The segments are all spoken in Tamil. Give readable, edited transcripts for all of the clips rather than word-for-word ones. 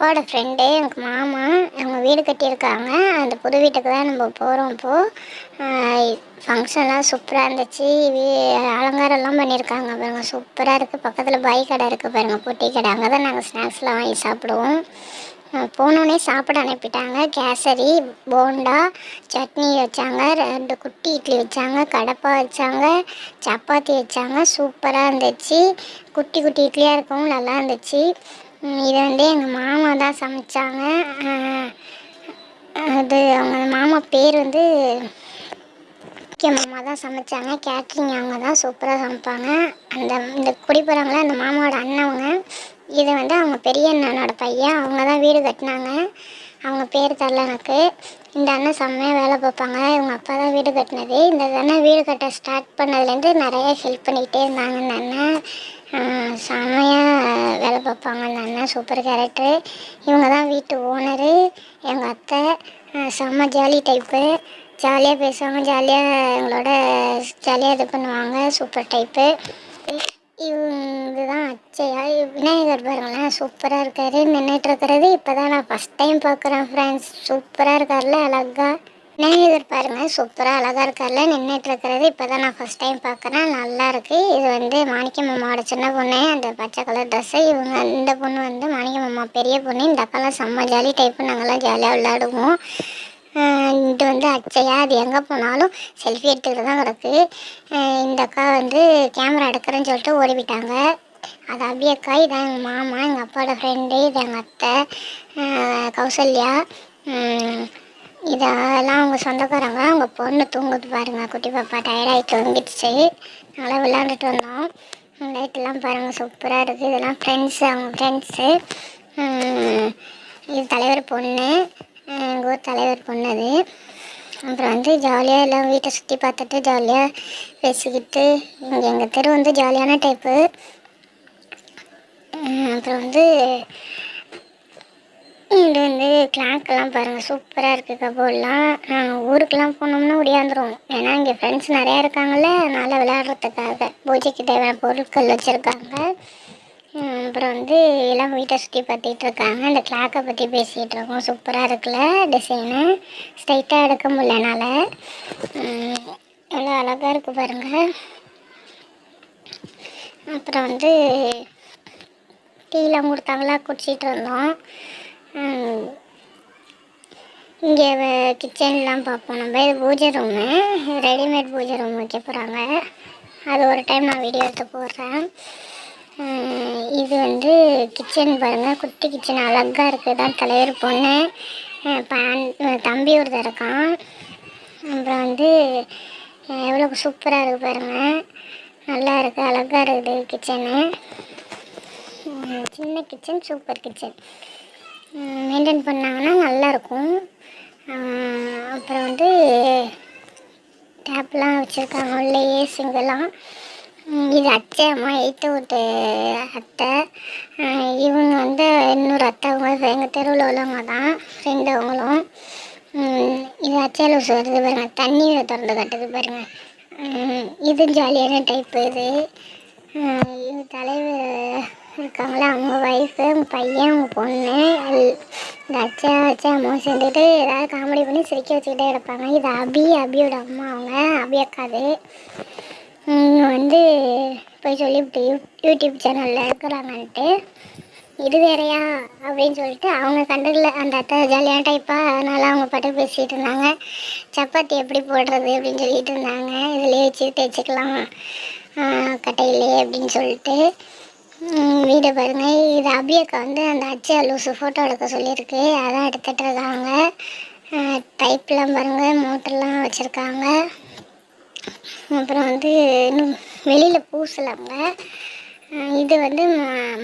அப்பாவோட ஃப்ரெண்டு எனக்கு மாமா அவங்க வீடு கட்டியிருக்காங்க. அந்த புது வீட்டுக்கு தான் நம்ம போகிறோம். இப்போது ஃபங்க்ஷன்லாம் சூப்பராக இருந்துச்சு. அலங்காரம்லாம் பண்ணியிருக்காங்க பாருங்க, சூப்பராக இருக்குது. பக்கத்தில் பாய் கடை இருக்குது பாருங்கள், பொட்டி கடை. அங்கே தான் நாங்கள் ஸ்நாக்ஸ்லாம் வாங்கி சாப்பிடுவோம். போனோடனே சாப்பிட அனுப்பிட்டாங்க. கேசரி, போண்டா, சட்னி வச்சாங்க, 2 குட்டி இட்லி வச்சாங்க, கடப்பா வச்சாங்க, சப்பாத்தி வச்சாங்க. சூப்பராக இருந்துச்சு. குட்டி குட்டி இட்லியாக இருக்கவும் நல்லா இருந்துச்சு. இது வந்து எங்கள் மாமா தான் சமைச்சாங்க. அது அவங்க மாமா பேர் வந்து முக்கிய மாமா தான் சமைச்சாங்க. கேட்ரிங் அவங்க தான் சூப்பராக சமைப்பாங்க. இந்த குடிப்போகிறாங்களே அந்த மாமாவோட அண்ணவங்க. இது வந்து அவங்க பெரிய அண்ணனோட பையன். அவங்க தான் வீடு கட்டினாங்க. அவங்க பேர் தரல எனக்கு. இந்த அண்ணன் செம்மையாக வேலை பார்ப்பாங்க. இவங்க அப்பா தான் வீடு கட்டினது. இந்த அண்ணன் வீடு கட்ட ஸ்டார்ட் பண்ணதுலேருந்து நிறைய ஹெல்ப் பண்ணிக்கிட்டே இருந்தாங்க. இந்த அண்ணன் செம்மையாக வேலை பார்ப்பாங்க. அந்த அண்ணன் சூப்பர் கேரக்டரு. இவங்க தான் வீட்டு ஓனரு. எங்கள் அத்தை செம்ம ஜாலி டைப்பு. ஜாலியாக பேசுவாங்க, ஜாலியாக எங்களோட ஜாலியாக இது பண்ணுவாங்க. Super type. இதுதான் அச்சையா. விநாயகர் பாருங்களேன், சூப்பராக இருக்கார். நின்றுட்டு இருக்கிறது இப்போ தான் நான் ஃபஸ்ட் டைம் பார்க்குறேன் ஃப்ரெண்ட்ஸ். சூப்பராக இருக்கார்ல, அழகா. விநாயகர் பாருங்கள், சூப்பராக அழகாக இருக்கார்ல. நின்றுட்டு இருக்கிறது இப்போ தான் நான் ஃபஸ்ட் டைம் பார்க்குறேன். நல்லா இருக்குது. இது வந்து மாணிக்க மாமாவோட சின்ன பொண்ணு, அந்த பச்சை கலர் ட்ரெஸ்ஸு. இவங்க இந்த பொண்ணு வந்து மாணிக்க மாமா பெரிய பொண்ணு. இந்த அக்காலாம் செம்ம ஜாலி டைப்பு. நாங்கள்லாம் ஜாலியாக விளையாடுவோம். இது வந்து அச்சையா. அது எங்கே போனாலும் செல்ஃபி எடுத்துக்கிட்டு தான் கிடக்கு. இந்த அக்கா வந்து கேமரா எடுக்கிறேன்னு சொல்லிட்டு ஓடிவிட்டாங்க. அது அபியக்கா. இதான் எங்கள் மாமா, எங்கள் அப்பாவோட ஃப்ரெண்டு. இது எங்கள் அத்தை கௌசல்யா. இதெல்லாம் அவங்க சொந்தக்காரங்க. அவங்க பொண்ணு தூங்குது பாருங்கள், குட்டி பாப்பா டயர்டாகி தூங்கிடுச்சு. நல்லா விளாண்டுட்டு வந்தோம். லைட்டெல்லாம் பாருங்கள், சூப்பராக இருக்குது. இதெல்லாம் ஃப்ரெண்ட்ஸு, அவங்க ஃப்ரெண்ட்ஸு. இது தலைவர் பொண்ணு, எங்கள் ஊர் தலைவர் பொண்ணு அது. அப்புறம் வந்து ஜாலியாக எல்லாம் வீட்டை சுற்றி பார்த்துட்டு ஜாலியாக பேசிக்கிட்டு. இங்கே எங்கள் தெரு வந்து ஜாலியான டைப்பு. அப்புறம் வந்து இது வந்து கிளாக்கெல்லாம் பாருங்கள், சூப்பராக இருக்குது. கபோர்ட்லாம் நாங்கள் ஊருக்கெலாம் போனோம்னா ஓடியாந்துருவோம். ஏன்னா இங்கே ஃப்ரெண்ட்ஸ் நிறையா இருக்காங்கள்ல, அதனால் விளையாடுறதுக்காக பூஜைக்கு தேவையான பொருட்கள் வச்சுருக்காங்க. அப்புறம் வந்து எல்லாம் வீட்டை சுற்றி பார்த்துட்டு இருக்காங்க. அந்த கிளாக்கை பற்றி பேசிகிட்டு இருக்கோம். சூப்பராக இருக்குல்ல டிசைனு. ஸ்ட்ரைட்டாக எடுக்க முடியலனால எவ்வளோ அழகாக இருக்குது பாருங்கள். அப்புறம் வந்து டீலாம் கொடுத்தாங்களா, குடிச்சிட்டு இருந்தோம். இங்கே கிச்சன்லாம் பார்ப்போம் நம்ம. இது பூஜை ரூமு, ரெடிமேட் பூஜை ரூம் வைக்க போகிறாங்க. அது ஒரு டைம் நான் வீடியோ எடுத்து போடுறேன். இது வந்து கிச்சன் பாருங்கள், குட்டி கிச்சன் அழகாக இருக்குது. தான் தலைவர் பொண்ணு, தம்பி ஒருத்தர் இருக்கான். அப்புறம் வந்து எவ்வளோ சூப்பராக இருக்குது பாருங்கள், நல்லா இருக்குது, அழகாக இருக்குது கிச்சனு. சின்ன கிச்சன், சூப்பர் கிச்சன். மெயின்டைன் பண்ணாங்கன்னா நல்லாயிருக்கும். அப்புறம் வந்து டேப்லாம் வச்சுருக்காங்க உள்ளேயே, சிங்கெல்லாம். இது அத்தை அம்மா, 8th வீட்டு அத்தை. இவங்க வந்து இன்னொரு அத்தை, அவங்க எங்கள் தெருவில் உள்ளவங்க தான், ஃப்ரெண்டு அவங்களும். இது அச்சை லூஸ் வருது பாருங்கள், தண்ணி திறந்து கட்டுது பாருங்கள். இது ஜாலியான டைப்பு. இது தலைவர் இருக்காங்களா, அவங்க ஒய்ஃபு, அவங்க பையன், அவங்க பொண்ணு. இந்த அச்சா அம்மா சேர்ந்துட்டு ஏதாவது காமெடி பண்ணி சிரிக்க வச்சுக்கிட்டே இருப்பாங்க. இது அபியோட அம்மா, அவங்க அபியக்காது. வந்து போய் சொல்லிவிட்டு யூடியூப் சேனலில் இருக்கிறாங்கன்ட்டு, இது வேறையா அப்படின்னு சொல்லிட்டு அவங்க கண்டதில் அந்த அத்தை ஜாலியான டைப்பாக, அதனால் அவங்க பாட்டு பேசிகிட்டு இருந்தாங்க. சப்பாத்தி எப்படி போடுறது அப்படின்னு சொல்லிட்டு இருந்தாங்க. இதிலே வச்சு தேய்ச்சிக்கலாம் கட்டையிலே அப்படின்னு சொல்லிட்டு. வீடு பாருங்கள். இது அபியக்கா வந்து அந்த அச்சை லூஸு ஃபோட்டோ எடுக்க சொல்லியிருக்கு, அதான் எடுத்துகிட்டு இருக்காங்க. பைப்லாம் பாருங்கள், மோட்டர்லாம் வச்சுருக்காங்க. அப்புறம் வந்து இன்னும் வெளியில் பூசலாங்க. இது வந்து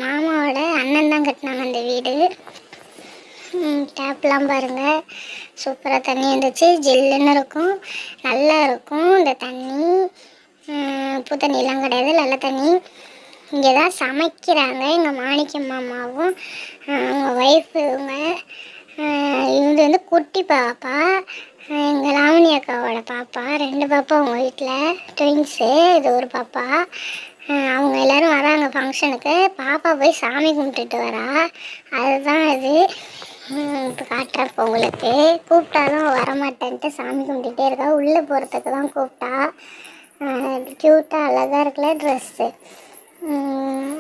மாமாவோட அண்ணன் தான் கட்டினாங்க அந்த வீடு. டேப்லாம் பாருங்கள், சூப்பராக தண்ணி இருந்துச்சு. ஜில்லுன்னு இருக்கும், நல்லா இருக்கும் இந்த தண்ணி. உப்பு தண்ணிலாம் கிடையாது, நல்ல தண்ணி. இங்கே தான் சமைக்கிறாங்க எங்கள் மாணிக்க மாமாவும் அவங்க ஒய்ஃபு. இவங்க வந்து குட்டி பாப்பா, எங்கள் லாவணி அக்காவோட பாப்பா. 2 பாப்பா அவங்க வீட்டில், ட்வின்ஸு. இது ஒரு பாப்பா. அவங்க எல்லோரும் வராங்க ஃபங்க்ஷனுக்கு. பாப்பா போய் சாமி கும்பிட்டுட்டு வரா. அதுதான் இது இப்போ காட்டுறேன். இப்போ உங்களுக்கு கூப்பிட்டாலும் வரமாட்டேன்ட்டு சாமி கும்பிட்டுட்டே இருக்கா. உள்ளே போகிறதுக்கு தான் கூப்பிட்டா. க்யூட்டாக அழகாக இருக்குல்ல ட்ரெஸ்ஸு.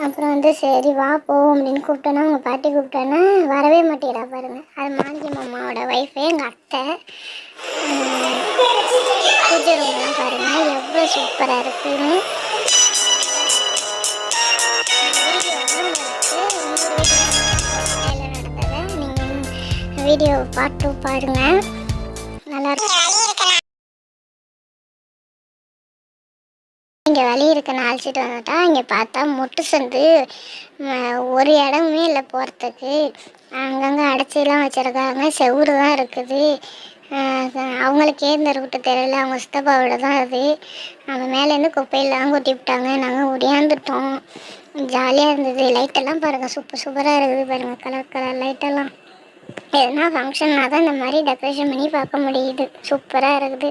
அப்புறம் வந்து சரி வா போவோம் அப்படின்னு கூப்பிட்டோன்னா அவங்க பாட்டி கூப்பிட்டோன்னா வரவே மாட்டேங்கிறா பாருங்கள். அது மாஞ்சி மாமாவோட ஒய்ஃபு, எங்கள் அத்தை. பூஜை ரூம்லாம் பாருங்கள் எவ்வளோ சூப்பராக இருக்குன்னு. வீடியோ பார்த்து பாருங்கள், நல்லாயிருக்கும். இங்கே வழி இருக்குன்னு அழைச்சிட்டு வந்துட்டா. இங்கே பார்த்தா மொட்டு சந்து ஒரு இடமே இல்லை போகிறதுக்கு. அங்கங்கே அடைச்சிலாம் வச்சுருக்காங்க. செவுறு தான் இருக்குது. அவங்களுக்கே இந்த ரூட்டு தெரியல. அவங்க சித்தப்பாவோட தான் அது. நம்ம மேலேருந்து குப்பையெல்லாம் கொட்டி விட்டாங்க. நாங்கள் ஒடியாந்துட்டோம். ஜாலியாக இருந்தது. லைட்டெல்லாம் பாருங்கள் சூப்பராக இருக்குது பாருங்கள். கலர் லைட்டெல்லாம். எதுனா ஃபங்க்ஷன்னா தான் இந்த மாதிரி டெக்கரேஷன் பண்ணி பார்க்க முடியுது. சூப்பராக இருக்குது.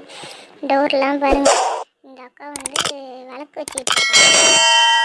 டோர்லாம் பாருங்கள். இந்த அக்கா வந்து விளக்கு வச்சுட்டு இருக்காங்க.